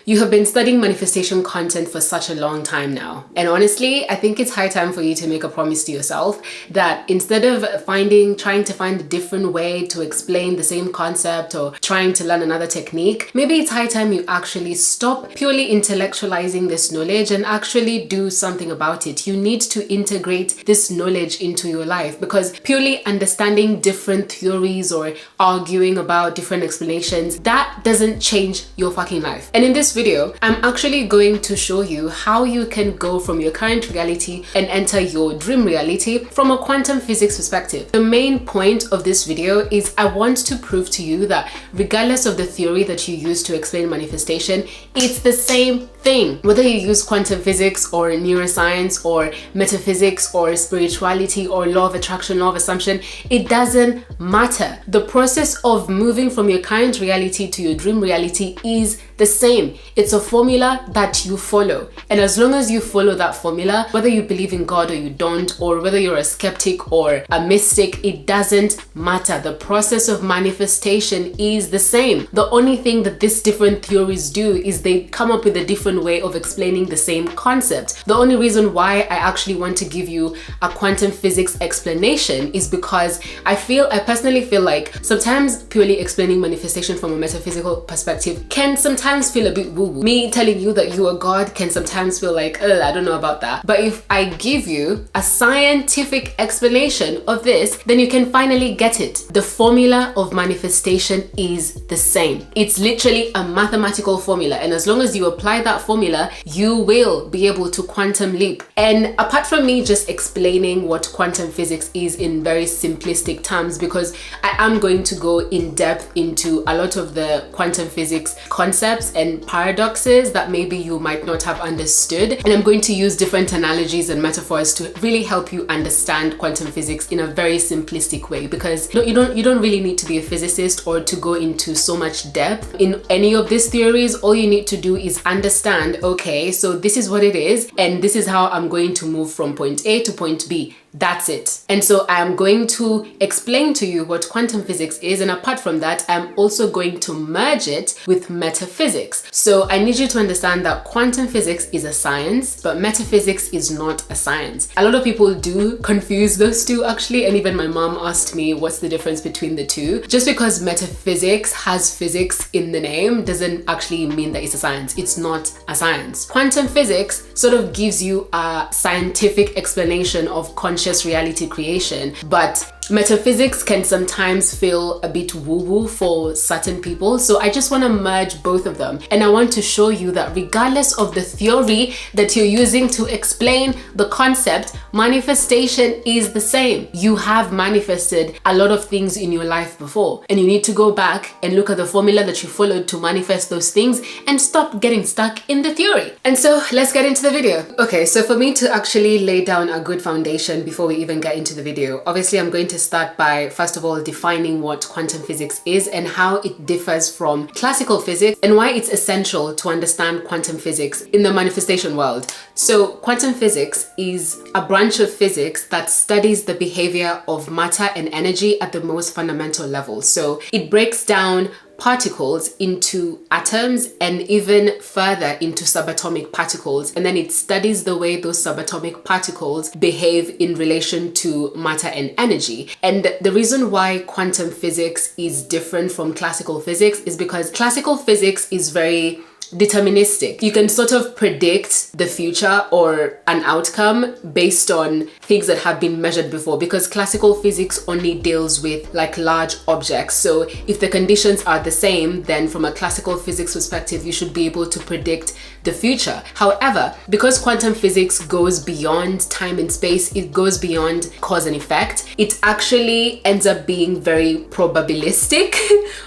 You have been studying manifestation content for such a long time now. And honestly, I think it's high time for you to make a promise to yourself that instead of trying to find a different way to explain the same concept or trying to learn another technique, maybe it's high time you actually stop purely intellectualizing this knowledge and actually do something about it. You need to integrate this knowledge into your life, because purely understanding different theories or arguing about different explanations, that doesn't change your fucking life. And in this video, I'm actually going to show you how you can go from your current reality and enter your dream reality from a quantum physics perspective. The main point of this video is I want to prove to you that regardless of the theory that you use to explain manifestation, it's the same thing. Whether you use quantum physics or neuroscience or metaphysics or spirituality or law of attraction, law of assumption, it doesn't matter. The process of moving from your current reality to your dream reality is the same. It's a formula that you follow. And as long as you follow that formula, whether you believe in God or you don't, or whether you're a skeptic or a mystic, it doesn't matter. The process of manifestation is the same. The only thing that these different theories do is they come up with a different way of explaining the same concept. The only reason why I actually want to give you a quantum physics explanation is because I personally feel like sometimes purely explaining manifestation from a metaphysical perspective can sometimes feel a bit woo-woo. Me telling you that you are God can sometimes feel like, I don't know about that. But if I give you a scientific explanation of this, then you can finally get it. The formula of manifestation is the same. It's literally a mathematical formula. And as long as you apply that formula, you will be able to quantum leap. And apart from me just explaining what quantum physics is in very simplistic terms, because I am going to go in depth into a lot of the quantum physics concepts and paradoxes that maybe you might not have understood. And I'm going to use different analogies and metaphors to really help you understand quantum physics in a very simplistic way, because you don't really need to be a physicist or to go into so much depth in any of these theories. All you need to do is understand, okay, so this is what it is, and this is how I'm going to move from point A to point B. That's it. And so I'm going to explain to you what quantum physics is, and apart from that, I'm also going to merge it with metaphysics. So I need you to understand that quantum physics is a science, but metaphysics is not a science. A lot of people do confuse those two actually, and even my mom asked me what's the difference between the two. Just because metaphysics has physics in the name doesn't actually mean that it's a science. It's not a science. Quantum physics sort of gives you a scientific explanation of conscious reality creation, but metaphysics can sometimes feel a bit woo-woo for certain people. So I just want to merge both of them, and I want to show you that regardless of the theory that you're using to explain the concept, manifestation is the same. You have manifested a lot of things in your life before, and you need to go back and look at the formula that you followed to manifest those things and stop getting stuck in the theory. And so let's get into the video. Okay, so for me to actually lay down a good foundation before we even get into the video, obviously I'm going to start by first of all defining what quantum physics is and how it differs from classical physics and why it's essential to understand quantum physics in the manifestation world. So quantum physics is a branch of physics that studies the behavior of matter and energy at the most fundamental level. So it breaks down particles into atoms and even further into subatomic particles, and then it studies the way those subatomic particles behave in relation to matter and energy. And the reason why quantum physics is different from classical physics is because classical physics is very deterministic. You can sort of predict the future or an outcome based on things that have been measured before, because classical physics only deals with like large objects. So if the conditions are the same, then from a classical physics perspective, you should be able to predict the future. However, because quantum physics goes beyond time and space, it goes beyond cause and effect, it actually ends up being very probabilistic.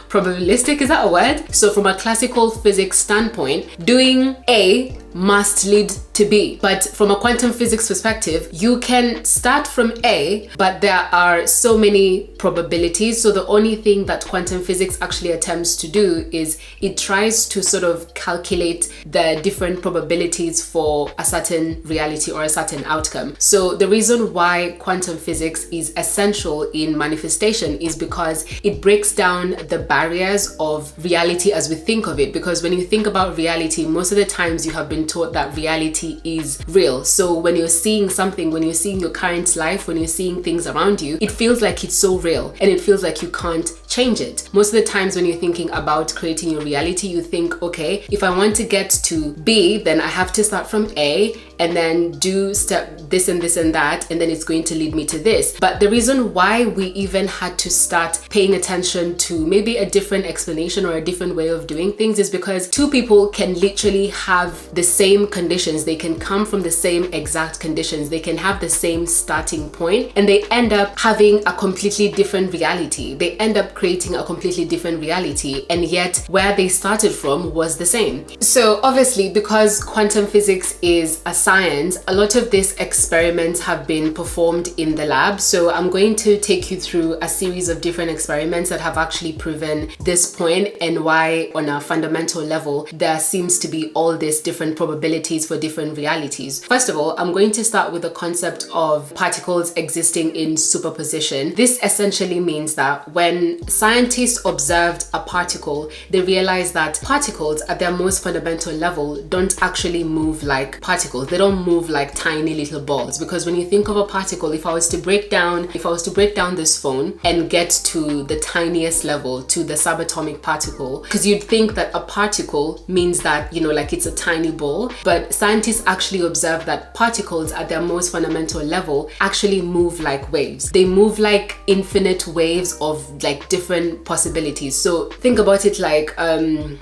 Probabilistic, is that a word? So from a classical physics standpoint, doing A must lead to B. But from a quantum physics perspective, you can start from A, but there are so many probabilities. So the only thing that quantum physics actually attempts to do is it tries to sort of calculate the different probabilities for a certain reality or a certain outcome. So the reason why quantum physics is essential in manifestation is because it breaks down the barriers of reality as we think of it. Because when you think about reality, most of the times you have been taught that reality is real. So when you're seeing something, when you're seeing your current life, when you're seeing things around you, it feels like it's so real and it feels like you can't change it. Most of the times when you're thinking about creating your reality, you think, okay, if I want to get to B, then I have to start from A and then do step this and this and that, and then it's going to lead me to this. But the reason why we even had to start paying attention to maybe a different explanation or a different way of doing things is because two people can literally have the same conditions. They can come from the same exact conditions. They can have the same starting point, and they end up having a completely different reality. They end up creating a completely different reality, and yet where they started from was the same. So obviously, because quantum physics is a science, a lot of these experiments have been performed in the lab. So I'm going to take you through a series of different experiments that have actually proven this point and why on a fundamental level there seems to be all these different probabilities for different realities. First of all, I'm going to start with the concept of particles existing in superposition. This essentially means that when scientists observed a particle, they realized that particles at their most fundamental level don't actually move like particles. They don't move like tiny little balls, because when you think of a particle, if I was to break down this phone and get to the tiniest level, to the subatomic particle, because you'd think that a particle means that, you know, like it's a tiny ball, but scientists actually observe that particles at their most fundamental level actually move like waves. They move like infinite waves of like different possibilities. So think about it like an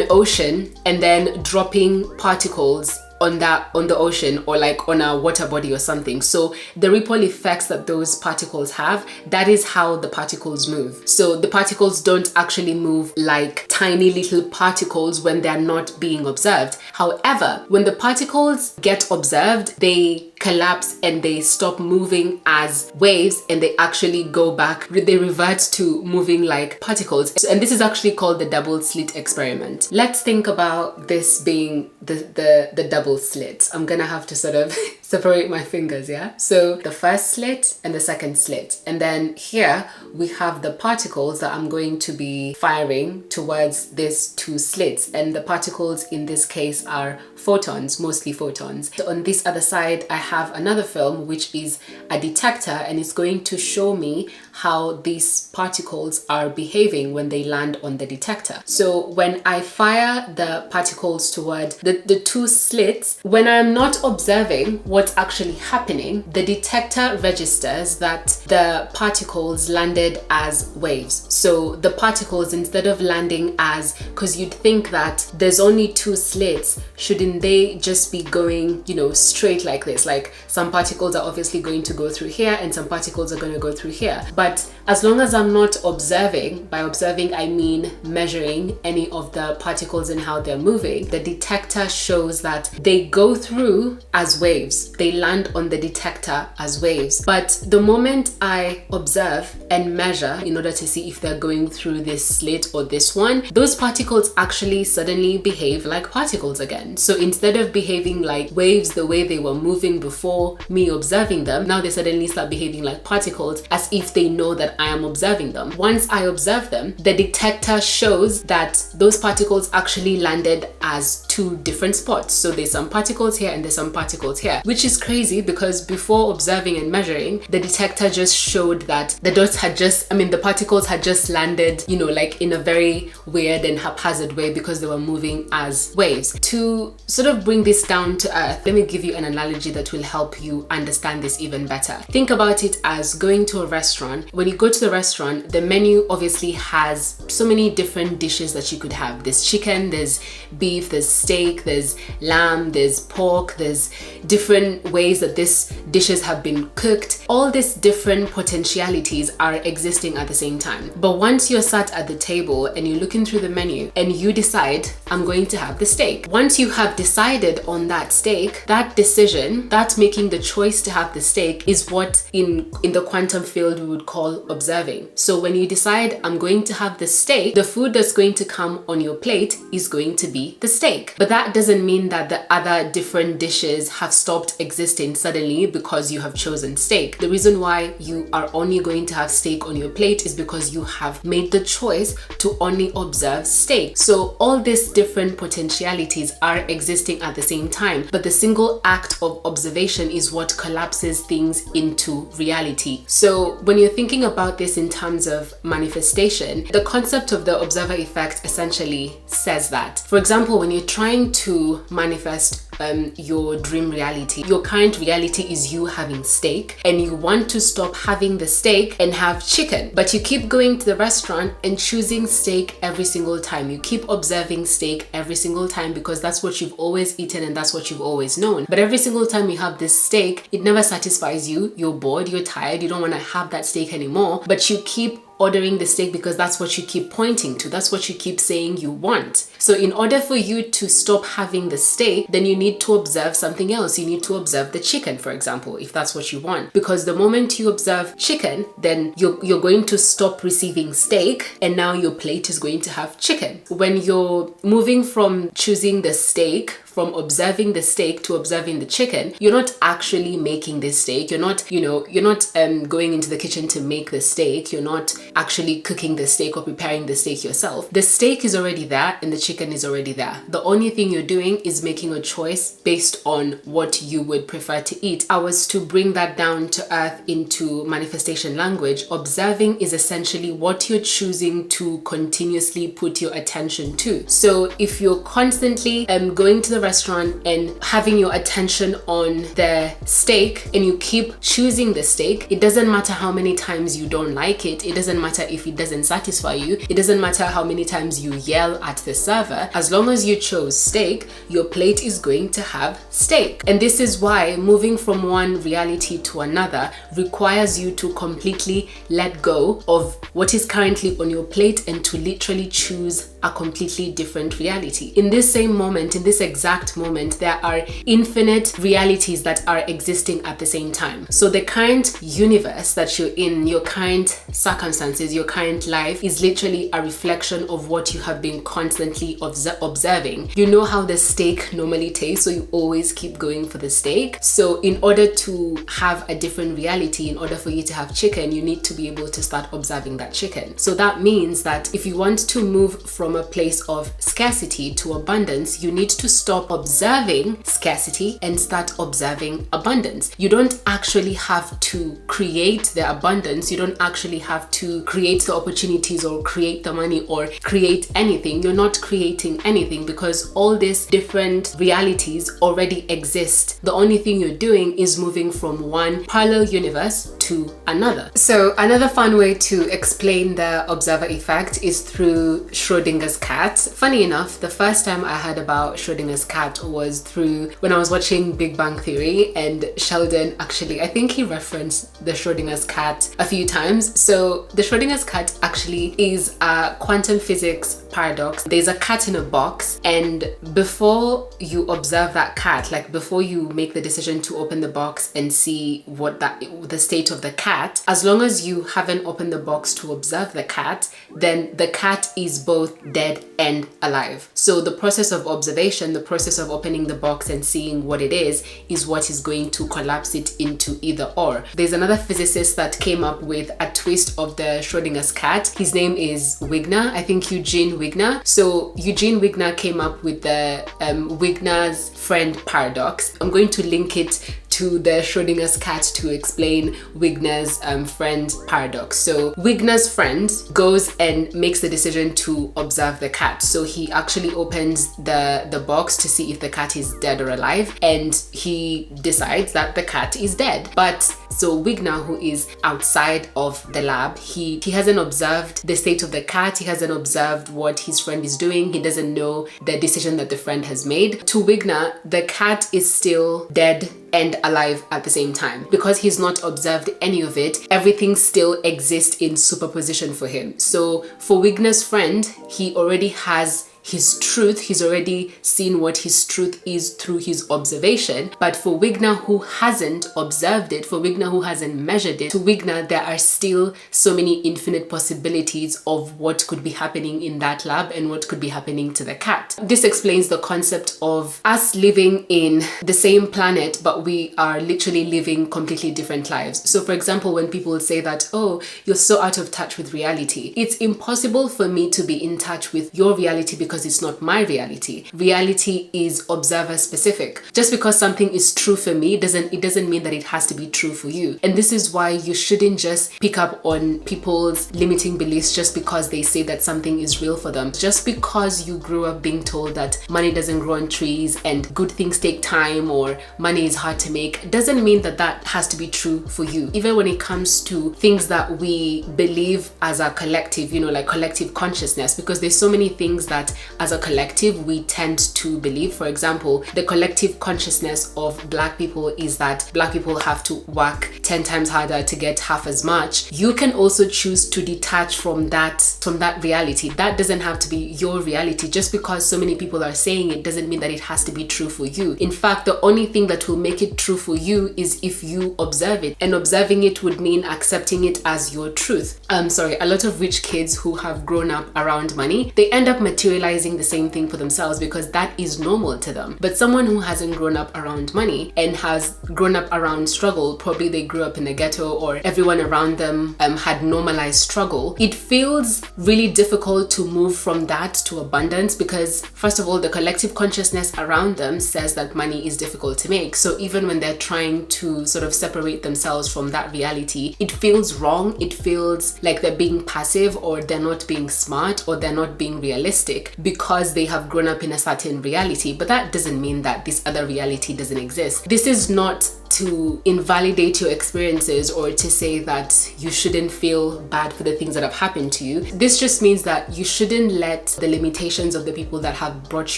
ocean and then dropping particles on the ocean, or like on a water body or something. So the ripple effects that those particles have, that is how the particles move. So the particles don't actually move like tiny little particles when they're not being observed. However, when the particles get observed, they collapse and they stop moving as waves and they actually go back, they revert to moving like particles. And this is actually called the double slit experiment. Let's think about this being the double slit. I'm gonna have to sort of separate my fingers, yeah? So the first slit and the second slit. And then here we have the particles that I'm going to be firing towards these two slits. And the particles in this case are photons, mostly photons. So on this other side, I have another film, which is a detector, and it's going to show me how these particles are behaving when they land on the detector. So when I fire the particles toward the two slits, when I'm not observing what's actually happening, the detector registers that the particles landed as waves. So the particles, instead of landing as, because you'd think that there's only two slits, shouldn't they just be going, you know, straight like this? Like some particles are obviously going to go through here and some particles are going to go through here. But as long as I'm not observing, by observing I mean measuring any of the particles and how they're moving, the detector shows that they go through as waves. They land on the detector as waves. But the moment I observe and measure in order to see if they're going through this slit or this one, those particles actually suddenly behave like particles again. So instead of behaving like waves the way they were moving before me observing them, now they suddenly start behaving like particles, as if they know that I am observing them. Once I observe them, the detector shows that those particles actually landed as two different spots. So there's some particles here and there's some particles here, which is crazy because before observing and measuring, the detector just showed that the dots had just, the particles had just landed, you know, like in a very weird and haphazard way because they were moving as waves. To sort of bring this down to earth, let me give you an analogy that will help you understand this even better. Think about it as going to a restaurant. When you go to the restaurant, the menu obviously has so many different dishes that you could have. There's chicken, there's beef, there's steak, there's lamb, there's pork, there's different different ways that these dishes have been cooked. All these different potentialities are existing at the same time. But once you're sat at the table and you're looking through the menu and you decide, I'm going to have the steak. Once you have decided on that steak, that decision, that making the choice to have the steak is what in the quantum field we would call observing. So when you decide, I'm going to have the steak, the food that's going to come on your plate is going to be the steak. But that doesn't mean that the other different dishes have stopped existing suddenly because you have chosen steak. The reason why you are only going to have steak on your plate is because you have made the choice to only observe steak. So all these different potentialities are existing at the same time, but the single act of observation is what collapses things into reality. So when you're thinking about this in terms of manifestation, the concept of the observer effect essentially says that. For example, when you're trying to manifest your dream reality, your current reality is you having steak, and you want to stop having the steak and have chicken, but you keep going to the restaurant and choosing steak every single time. You keep observing steak every single time because that's what you've always eaten and that's what you've always known. But every single time you have this steak, it never satisfies you. You're bored, you're tired, you don't want to have that steak anymore, but you keep ordering the steak because that's what you keep pointing to, that's what you keep saying you want. So in order for you to stop having the steak, then you need to observe something else. You need to observe the chicken, for example, if that's what you want. Because the moment you observe chicken, then you're going to stop receiving steak, and now your plate is going to have chicken. When you're moving from choosing the steak, from observing the steak to observing the chicken, you're not actually making this steak. You're not going into the kitchen to make the steak. You're not actually cooking the steak or preparing the steak yourself. The steak is already there and the chicken is already there. The only thing you're doing is making a choice based on what you would prefer to eat. I was to bring that down to earth into manifestation language. Observing is essentially what you're choosing to continuously put your attention to. So if you're constantly going to the restaurant and having your attention on the steak and you keep choosing the steak, it doesn't matter how many times you don't like it. It doesn't matter if it doesn't satisfy you. It doesn't matter how many times you yell at the server. As long as you chose steak, your plate is going to have steak. And this is why moving from one reality to another requires you to completely let go of what is currently on your plate and to literally choose a completely different reality. In this same moment, in this exact moment, there are infinite realities that are existing at the same time. So the current universe that you're in, your current circumstances, your current life is literally a reflection of what you have been constantly observing. You know how the steak normally tastes, so you always keep going for the steak. So in order to have a different reality, in order for you to have chicken, you need to be able to start observing that chicken. So that means that if you want to move from a place of scarcity to abundance, you need to stop observing scarcity and start observing abundance. You don't actually have to create the abundance. You don't actually have to create the opportunities or create the money or create anything. You're not creating anything because all these different realities already exist. The only thing you're doing is moving from one parallel universe to another. So another fun way to explain the observer effect is through Schrodinger's cat. Funny enough, the first time I heard about Schrodinger's cat was through when I was watching Big Bang Theory, and Sheldon actually, I think he referenced the Schrodinger's cat a few times. So the Schrodinger's cat actually is a quantum physics paradox. There's a cat in a box, and before you observe that cat, like before you make the decision to open the box and see what the state of the cat, as long as you haven't opened the box to observe the cat, then the cat is both dead and alive. So the process of observation, the process of opening the box and seeing what it is what is going to collapse it into either or. There's another physicist that came up with a twist of the Schrodinger's cat. His name is Wigner, I think Eugene Wigner. So Eugene Wigner came up with the Wigner's friend paradox. I'm going to link it to the Schrodinger's cat to explain Wigner's friend paradox. So Wigner's friend goes and makes the decision to observe the cat. So he actually opens the box to see if the cat is dead or alive, and he decides that the cat is dead. But so Wigner, who is outside of the lab, he hasn't observed the state of the cat, he hasn't observed what his friend is doing, he doesn't know the decision that the friend has made. To Wigner, the cat is still dead and alive at the same time. Because he's not observed any of it, everything still exists in superposition for him. So for Wigner's friend, he already has his truth. He's already seen what his truth is through his observation. But for Wigner, who hasn't observed it, for Wigner, who hasn't measured it, to Wigner, there are still so many infinite possibilities of what could be happening in that lab and what could be happening to the cat. This explains the concept of us living in the same planet, but we are literally living completely different lives. So for example, when people say that, oh, you're so out of touch with reality, it's impossible for me to be in touch with your reality because it's not my reality. Reality is observer specific. Just because something is true for me doesn't mean that it has to be true for you. And this is why you shouldn't just pick up on people's limiting beliefs just because they say that something is real for them. Just because you grew up being told that money doesn't grow on trees and good things take time or money is hard to make doesn't mean that that has to be true for you. Even when it comes to things that we believe as a collective, you know, like collective consciousness, because there's so many things that as a collective we tend to believe. For example, the collective consciousness of Black people is that Black people have to work 10 times harder to get half as much. You can also choose to detach from that reality. That doesn't have to be your reality. Just because so many people are saying it doesn't mean that it has to be true for you. In fact, the only thing that will make it true for you is if you observe it, and observing it would mean accepting it as your truth. A lot of rich kids who have grown up around money, they end up materializing the same thing for themselves because that is normal to them. But someone who hasn't grown up around money and has grown up around struggle, probably they grew up in a ghetto or everyone around them had normalized struggle, it feels really difficult to move from that to abundance because first of all, the collective consciousness around them says that money is difficult to make. So even when they're trying to sort of separate themselves from that reality, it feels wrong. It feels like they're being passive or they're not being smart or they're not being realistic because they have grown up in a certain reality. But that doesn't mean that this other reality doesn't exist. This is not to invalidate your experiences or to say that you shouldn't feel bad for the things that have happened to you. This just means that you shouldn't let the limitations of the people that have brought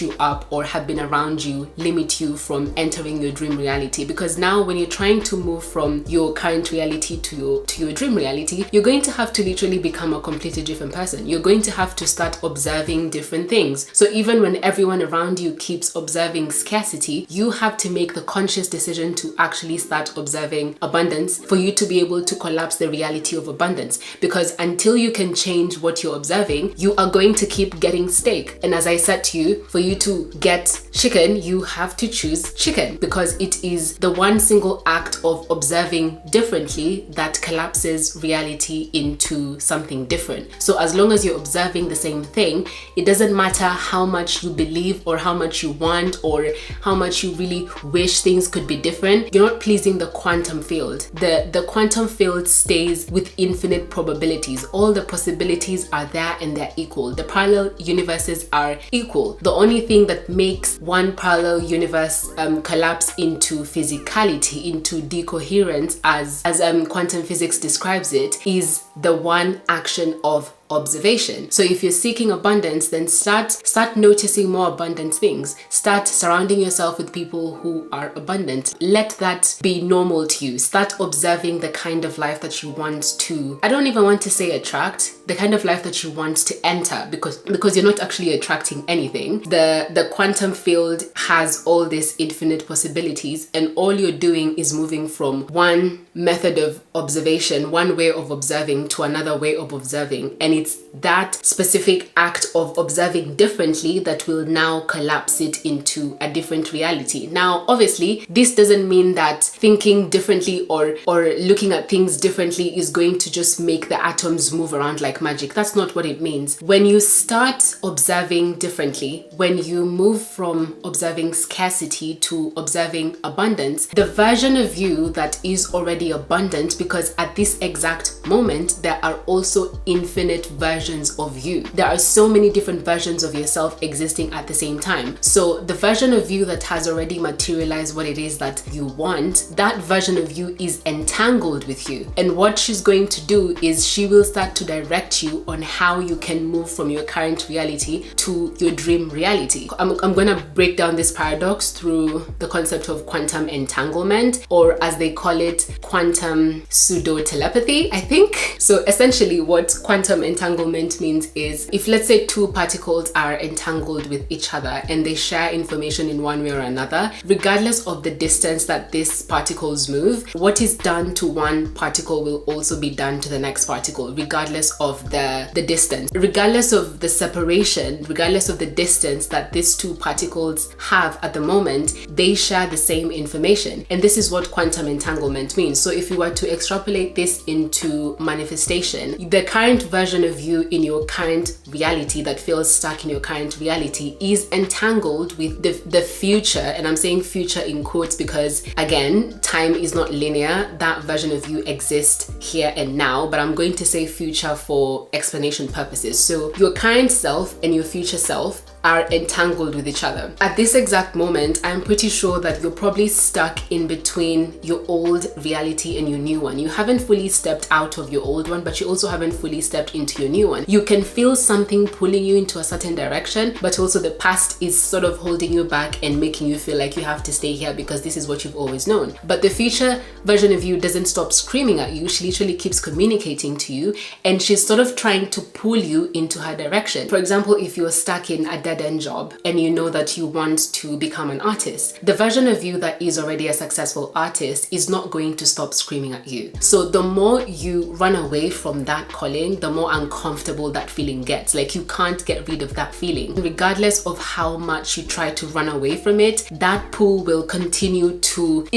you up or have been around you limit you from entering your dream reality. Because now when you're trying to move from your current reality to your dream reality, you're going to have to literally become a completely different person. You're going to have to start observing different things. So even when everyone around you keeps observing scarcity, you have to make the conscious decision to actually start observing abundance for you to be able to collapse the reality of abundance. Because until you can change what you're observing, you are going to keep getting steak. And as I said to you, for you to get chicken, you have to choose chicken because it is the one single act of observing differently that collapses reality into something different. So as long as you're observing the same thing, it doesn't matter how much you believe or how much you want or how much you really wish things could be different. You're not pleasing the quantum field. The quantum field stays with infinite probabilities. All the possibilities are there and they're equal. The parallel universes are equal. The only thing that makes one parallel universe collapse into physicality, into decoherence, as quantum physics describes it, is the one action of observation. So if you're seeking abundance, then start noticing more abundant things. Start surrounding yourself with people who are abundant. Let that be normal to you. Start observing the kind of life that you want to, I don't even want to say attract, the kind of life that you want to enter, because you're not actually attracting anything. The quantum field has all these infinite possibilities, and all you're doing is moving from one method of observation, one way of observing to another way of observing. And it's that specific act of observing differently that will now collapse it into a different reality. Now, obviously, this doesn't mean that thinking differently or looking at things differently is going to just make the atoms move around like magic. That's not what it means. When you start observing differently, when you move from observing scarcity to observing abundance, the version of you that is already abundant, because at this exact moment, there are also infinite versions of you. There are so many different versions of yourself existing at the same time. So the version of you that has already materialized what it is that you want, that version of you is entangled with you. And what she's going to do is she will start to direct direct you on how you can move from your current reality to your dream reality. I'm going to break down this paradox through the concept of quantum entanglement, or as they call it, quantum pseudo-telepathy, I think. So essentially what quantum entanglement means is, if let's say two particles are entangled with each other and they share information in one way or another, regardless of the distance that these particles move, what is done to one particle will also be done to the next particle, regardless of the distance, regardless of the separation, regardless of the distance that these two particles have at the moment, they share the same information. And this is what quantum entanglement means. So if you were to extrapolate this into manifestation, the current version of you in your current reality that feels stuck in your current reality is entangled with the future, and I'm saying future in quotes because again, time is not linear. That version of you exists here and now, but I'm going to say future for explanation purposes. So your current self and your future self are entangled with each other. At this exact moment, I'm pretty sure that you're probably stuck in between your old reality and your new one. You haven't fully stepped out of your old one, but you also haven't fully stepped into your new one. You can feel something pulling you into a certain direction, but also the past is sort of holding you back and making you feel like you have to stay here because this is what you've always known. But the future version of you doesn't stop screaming at you. She literally keeps communicating to you, and she's sort of trying to pull you into her direction. For example, if you're stuck in a dead-end job and you know that you want to become an artist, the version of you that is already a successful artist is not going to stop screaming at you. So the more you run away from that calling, the more uncomfortable that feeling gets. Like, you can't get rid of that feeling. Regardless of how much you try to run away from it, that pull will continue to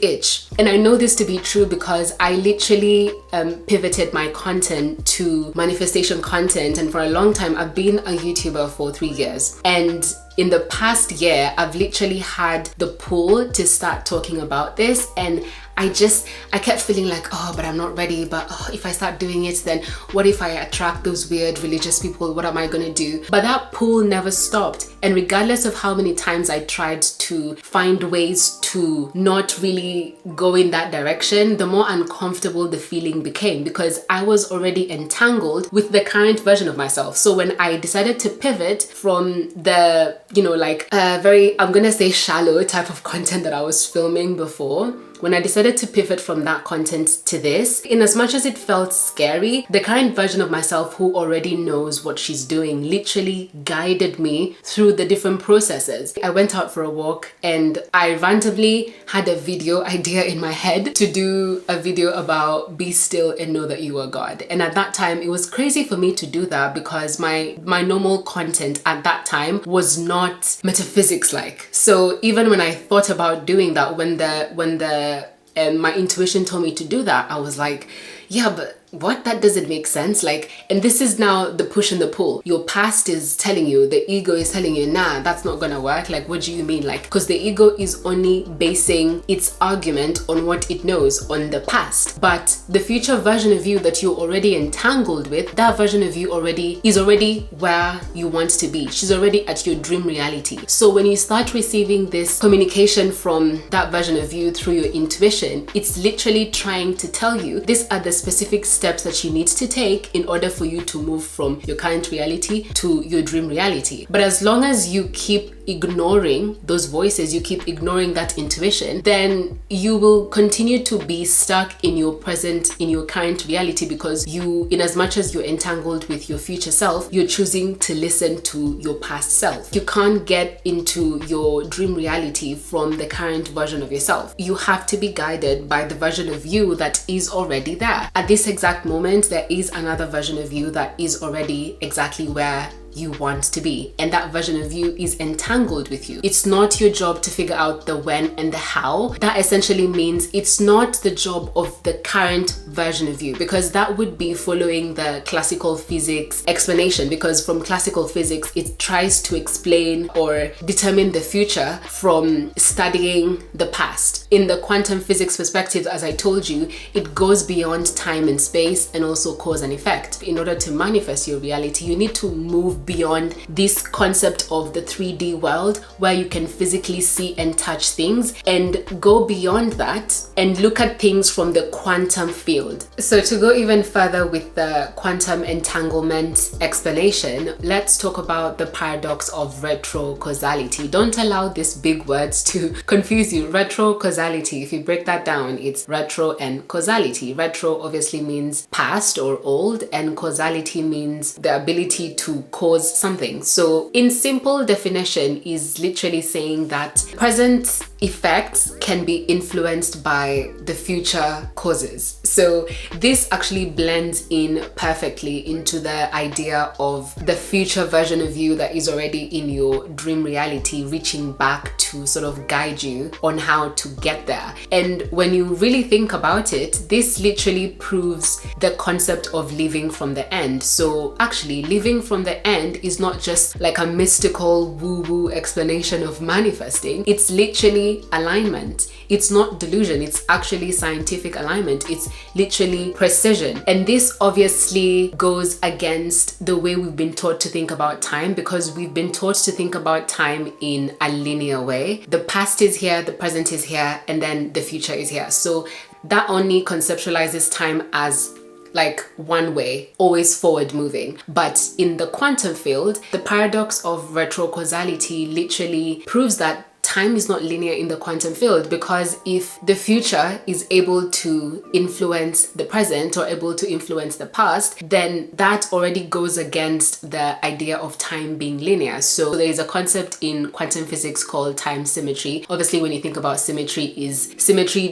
itch. And I know this to be true because I literally pivoted my content to manifestation content, and for a long time I've been a YouTuber for 3 years, and in the past year I've literally had the pull to start talking about this, and I kept feeling like, oh, but I'm not ready, but oh, if I start doing it, then what if I attract those weird religious people? What am I gonna do? But that pull never stopped, and regardless of how many times I tried to find ways to not really go in that direction, the more uncomfortable the feeling became because I was already entangled with the current version of myself. So when I decided to pivot from the, very, I'm gonna say, shallow type of content that I was filming before, when I decided to pivot from that content to this, in as much as it felt scary, the current version of myself who already knows what she's doing literally guided me through the different processes. I went out for a walk and I randomly had a video idea in my head to do a video about be still and know that you are God. And at that time, it was crazy for me to do that because my normal content at that time was not metaphysics like. So even when I thought about doing that, when my intuition told me to do that, I was like, yeah, but what? That doesn't make sense. And this is now the push and the pull. Your past is telling you, the ego is telling you, nah, that's not gonna work. What do you mean? Because the ego is only basing its argument on what it knows, on the past. But the future version of you that you're already entangled with, that version of you is already where you want to be. She's already at your dream reality. So when you start receiving this communication from that version of you through your intuition, it's literally trying to tell you, these are the specific steps that you need to take in order for you to move from your current reality to your dream reality. But as long as you keep ignoring those voices, you keep ignoring that intuition, then you will continue to be stuck in your current reality because in as much as you're entangled with your future self, you're choosing to listen to your past self. You can't get into your dream reality from the current version of yourself. You have to be guided by the version of you that is already there. At this exact moment, there is another version of you that is already exactly where you want to be, and that version of you is entangled with you. It's not your job to figure out the when and the how. That essentially means it's not the job of the current version of you, because that would be following the classical physics explanation, because from classical physics it tries to explain or determine the future from studying the past. In the quantum physics perspective, as I told you, it goes beyond time and space and also cause and effect. In order to manifest your reality, you need to move move beyond this concept of the 3D world where you can physically see and touch things, and go beyond that and look at things from the quantum field. So to go even further with the quantum entanglement explanation, let's talk about the paradox of retrocausality. Don't allow these big words to confuse you. Retrocausality, if you break that down, it's retro and causality. Retro obviously means past or old, and causality means the ability to cause something. So in simple definition is literally saying that present effects can be influenced by the future causes. So this actually blends in perfectly into the idea of the future version of you that is already in your dream reality, reaching back to sort of guide you on how to get there. And when you really think about it, this literally proves the concept of living from the end. So actually living from the end is not just like a mystical woo-woo explanation of manifesting. It's literally alignment. It's not delusion, it's actually scientific alignment. It's literally precision. And this obviously goes against the way we've been taught to think about time, because we've been taught to think about time in a linear way. The past is here, the present is here, and then the future is here. So that only conceptualizes time as like one way, always forward moving. But in the quantum field, the paradox of retrocausality literally proves that time is not linear in the quantum field, because if the future is able to influence the present or able to influence the past, then that already goes against the idea of time being linear. So there is a concept in quantum physics called time symmetry. Obviously, when you think about symmetry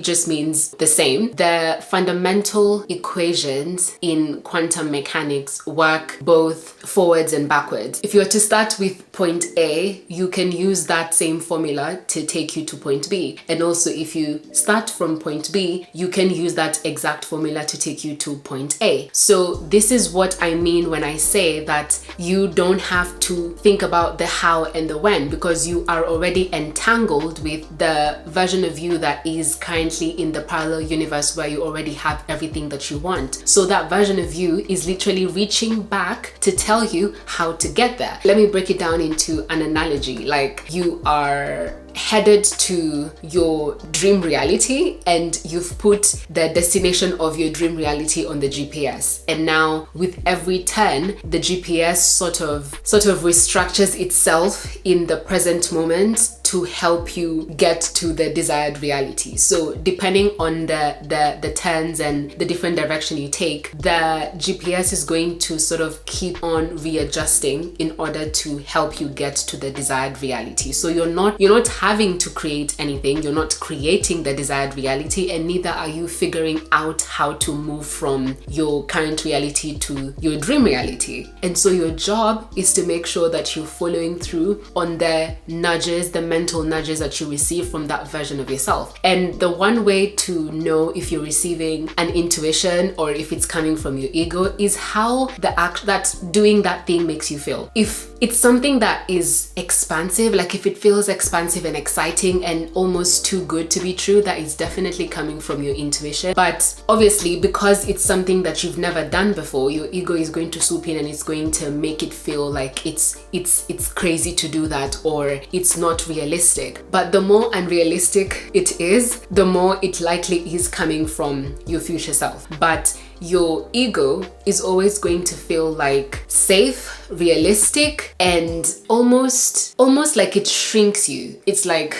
just means the same. The fundamental equations in quantum mechanics work both forwards and backwards. If you were to start with point A, you can use that same formula to take you to point B. And also if you start from point B, you can use that exact formula to take you to point A. So this is what I mean when I say that you don't have to think about the how and the when, because you are already entangled with the version of you that is currently in the parallel universe where you already have everything that you want. So that version of you is literally reaching back to tell you how to get there. Let me break it down into an analogy. Like you are headed to your dream reality and you've put the destination of your dream reality on the GPS, and now with every turn the GPS sort of restructures itself in the present moment to help you get to the desired reality. So depending on the turns and the different direction you take, the GPS is going to sort of keep on readjusting in order to help you get to the desired reality. So you're not having to create anything, you're not creating the desired reality, and neither are you figuring out how to move from your current reality to your dream reality. And so your job is to make sure that you're following through on the nudges, the mental nudges that you receive from that version of yourself. And the one way to know if you're receiving an intuition or if it's coming from your ego is how the act that doing that thing makes you feel. If it's something that is expansive, like if it feels expansive and exciting and almost too good to be true, that is definitely coming from your intuition. But obviously, because it's something that you've never done before, your ego is going to swoop in and it's going to make it feel like it's crazy to do that, or it's not realistic. But the more unrealistic it is, the more it likely is coming from your future self. But your ego is always going to feel like safe, realistic, and almost like it shrinks you. It's like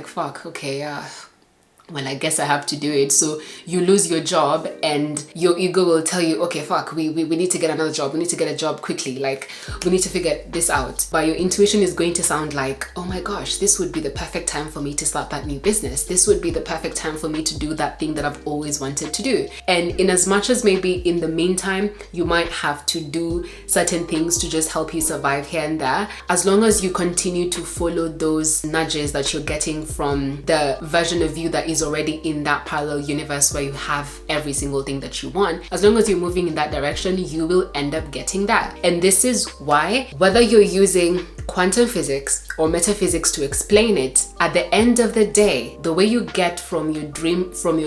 fuck, okay, yeah, well, I guess I have to do it. So you lose your job and your ego will tell you, okay, fuck, we need to get another job. We need to get a job quickly. Like, we need to figure this out. But your intuition is going to sound like, oh my gosh, this would be the perfect time for me to start that new business. This would be the perfect time for me to do that thing that I've always wanted to do. And in as much as maybe in the meantime, you might have to do certain things to just help you survive here and there, as long as you continue to follow those nudges that you're getting from the version of you that is already in that parallel universe where you have every single thing that you want, as long as you're moving in that direction, you will end up getting that. And this is why, whether you're using quantum physics or metaphysics to explain it, at the end of the day, the way you get from your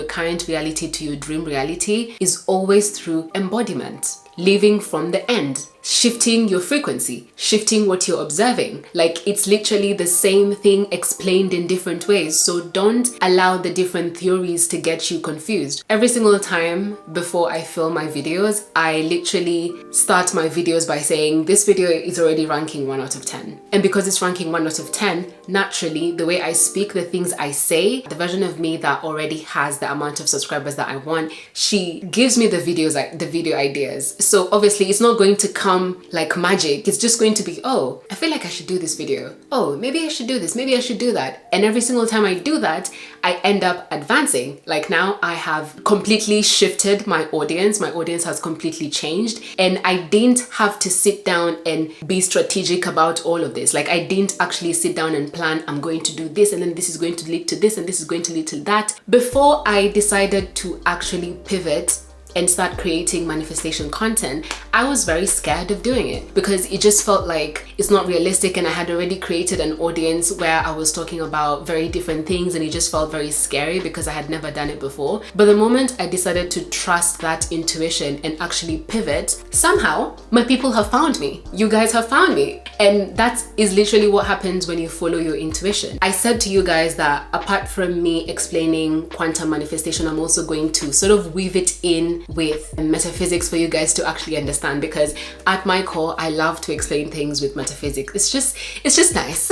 current reality to your dream reality is always through embodiment. Living from the end. shifting your frequency, shifting what you're observing. Like, it's literally the same thing explained in different ways. So don't allow the different theories to get you confused. Every single time before I film my videos, I literally start my videos by saying this video is already ranking 1 out of 10. And because it's ranking 1 out of 10, naturally, the way I speak, the things I say, the version of me that already has the amount of subscribers that I want, she gives me the video ideas. So obviously it's not going to come like magic. It's just going to be, oh, I feel like I should do this video. Oh, maybe I should do this. Maybe I should do that. And every single time I do that, I end up advancing. Like, now I have completely shifted my audience. My audience has completely changed. And I didn't have to sit down and be strategic about all of this. Like, I didn't actually sit down and plan, I'm going to do this, and then this is going to lead to this, and this is going to lead to that. Before I decided to actually pivot and start creating manifestation content, I was very scared of doing it because it just felt like it's not realistic, and I had already created an audience where I was talking about very different things, and it just felt very scary because I had never done it before. But the moment I decided to trust that intuition and actually pivot, somehow my people have found me. You guys have found me. And that is literally what happens when you follow your intuition. I said to you guys that apart from me explaining quantum manifestation, I'm also going to sort of weave it in with metaphysics for you guys to actually understand, because at my core, I love to explain things with metaphysics. It's just nice.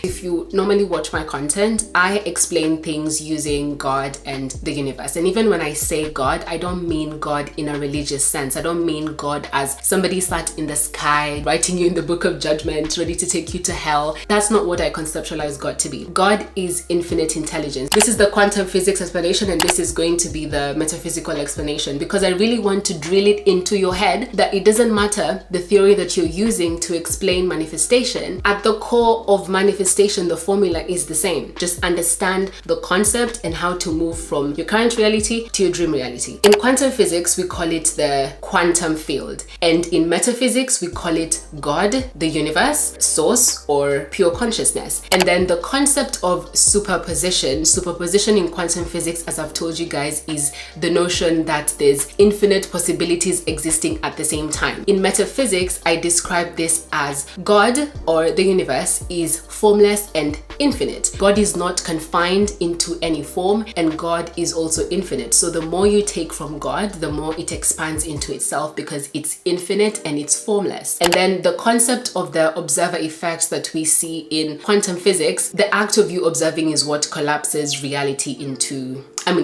If you normally watch my content, I explain things using God and the universe. And even when I say God, I don't mean God in a religious sense. I don't mean God as somebody sat in the sky writing you in the book of judgment, ready to take you to hell. That's not what I conceptualize God to be. God is infinite intelligence. This is the quantum physics explanation, and this is going to be the metaphysical explanation, because I really want to drill it into your head that it doesn't matter the theory that you're using to explain manifestation. At the core of manifestation, the formula is the same. Just understand the concept and how to move from your current reality to your dream reality. In quantum physics, we call it the quantum field. And in metaphysics, we call it God, the universe, source, or pure consciousness. And then the concept of superposition in quantum physics, as I've told you guys, is the notion that there's infinite possibilities existing at the same time. In metaphysics, I describe this as God, or the universe, is formless and infinite. God is not confined into any form, and God is also infinite. So the more you take from God, the more it expands into itself, because it's infinite and it's formless. And then the concept of the observer effect that we see in quantum physics, the act of you observing is what collapses reality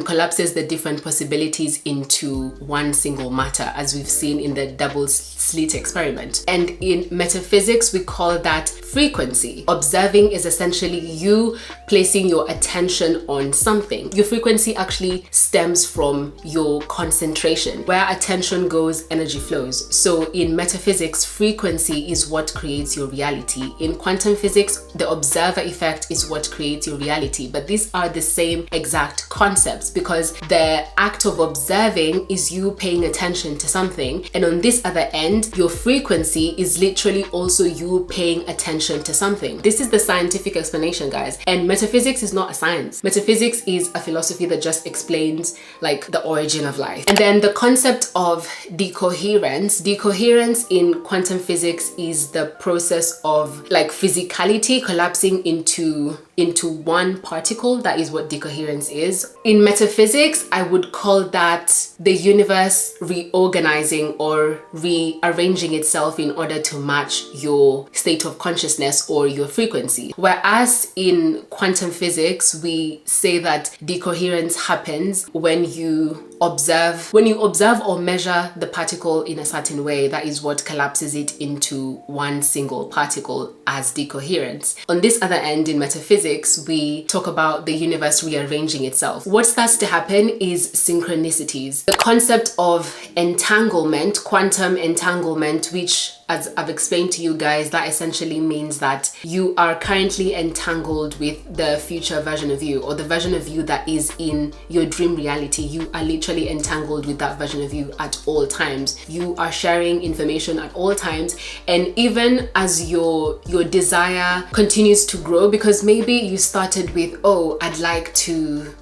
collapses the different possibilities into one single matter, as we've seen in the double slit experiment. And in metaphysics, we call that frequency. Observing is essentially you placing your attention on something. Your frequency actually stems from your concentration. Where attention goes, energy flows. So in metaphysics, frequency is what creates your reality. In quantum physics, the observer effect is what creates your reality. But these are the same exact concepts, because the act of observing is you paying attention to something, and on this other end, your frequency is literally also you paying attention to something. This is the scientific explanation, guys. And metaphysics is not a science. Metaphysics is a philosophy that just explains like the origin of life. And then the concept of decoherence in quantum physics is the process of like physicality collapsing into one particle. That is what decoherence is. In metaphysics, I would call that the universe reorganizing or rearranging itself in order to match your state of consciousness or your frequency. Whereas in quantum physics, we say that decoherence happens when you observe or measure the particle in a certain way. That is what collapses it into one single particle as decoherence. On this other end, in metaphysics, we talk about the universe rearranging itself. What starts to happen is synchronicities. The concept of entanglement, quantum entanglement, which, as I've explained to you guys, that essentially means that you are currently entangled with the future version of you, or the version of you that is in your dream reality. You are literally entangled with that version of you at all times. You are sharing information at all times, and even as your desire continues to grow, because maybe you started with, oh, I'd like to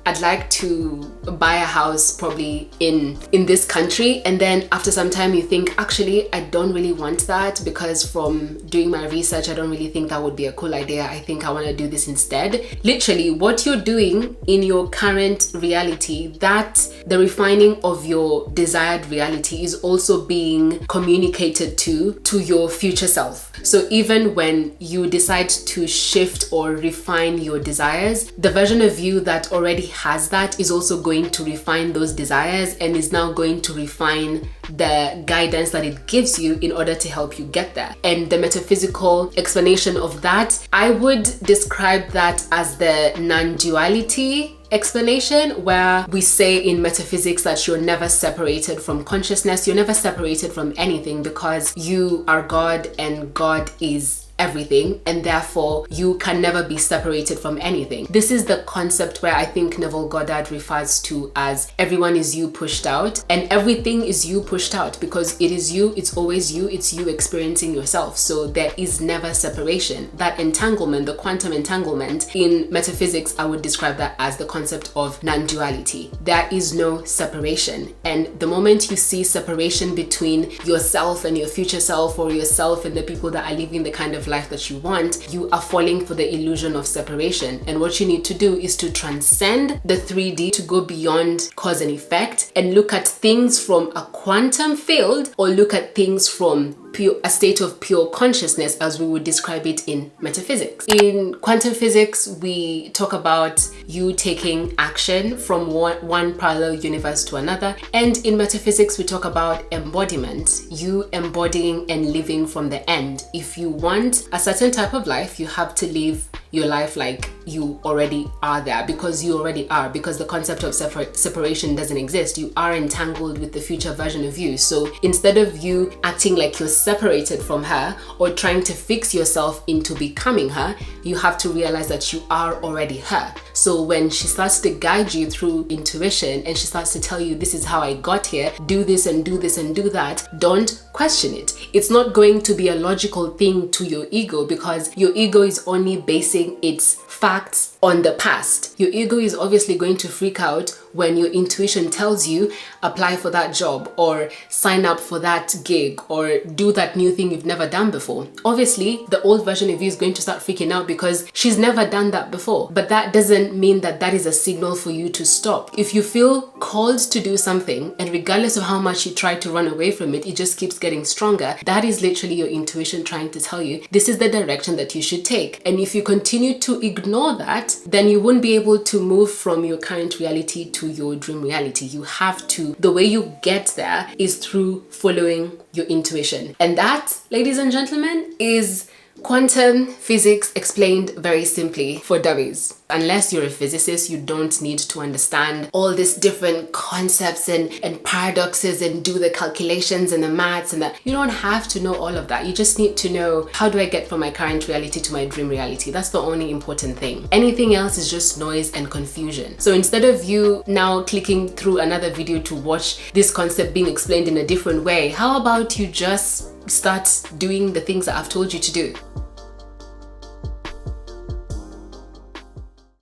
buy a house probably in this country, and then after some time you think, actually I don't really want that. that because from doing my research, I don't really think that would be a cool idea. I think I want to do this instead. Literally, what you're doing in your current reality, that the refining of your desired reality is also being communicated to your future self. So even when you decide to shift or refine your desires, the version of you that already has that is also going to refine those desires and is now going to refine the guidance that it gives you in order to help you get there. And the metaphysical explanation of that, I would describe that as the non-duality explanation, where we say in metaphysics that you're never separated from consciousness, you're never separated from anything, because you are God and God is everything, and therefore you can never be separated from anything. This is the concept where I think Neville Goddard refers to as everyone is you pushed out, and everything is you pushed out, because it is you, it's always you, it's you experiencing yourself. So there is never separation. That entanglement, the quantum entanglement in metaphysics, I would describe that as the concept of non-duality. There is no separation, and the moment you see separation between yourself and your future self, or yourself and the people that are living the kind of life that you want, you are falling for the illusion of separation. And what you need to do is to transcend the 3D, to go beyond cause and effect, and look at things from a quantum field, or look at things from a state of pure consciousness, as we would describe it in metaphysics. In quantum physics, we talk about you taking action from one parallel universe to another, and in metaphysics we talk about embodiment, you embodying and living from the end. If you want a certain type of life, you have to live your life like you already are there, because you already are, because the concept of separation doesn't exist. You are entangled with the future version of you. So instead of you acting like you're separated from her or trying to fix yourself into becoming her, you have to realize that you are already her. So when she starts to guide you through intuition and she starts to tell you, this is how I got here, do this and do this and do that, don't question it. It's not going to be a logical thing to your ego, because your ego is only basing its facts on the past. Your ego is obviously going to freak out when your intuition tells you apply for that job, or sign up for that gig, or do that new thing you've never done before. Obviously, the old version of you is going to start freaking out because she's never done that before. But that doesn't mean that that is a signal for you to stop. If you feel called to do something, and regardless of how much you try to run away from it, it just keeps getting stronger, that is literally your intuition trying to tell you this is the direction that you should take. And if you continue to ignore that, then you won't be able to move from your current reality to your dream reality. You have to, the way you get there is through following your intuition. And that, ladies and gentlemen, is quantum physics explained very simply for dummies. Unless you're a physicist, you don't need to understand all these different concepts and paradoxes and do the calculations and the maths and that. You don't have to know all of that. You just need to know, how do I get from my current reality to my dream reality? That's the only important thing. Anything else is just noise and confusion. So instead of you now clicking through another video to watch this concept being explained in a different way, how about you just start doing the things that I've told you to do?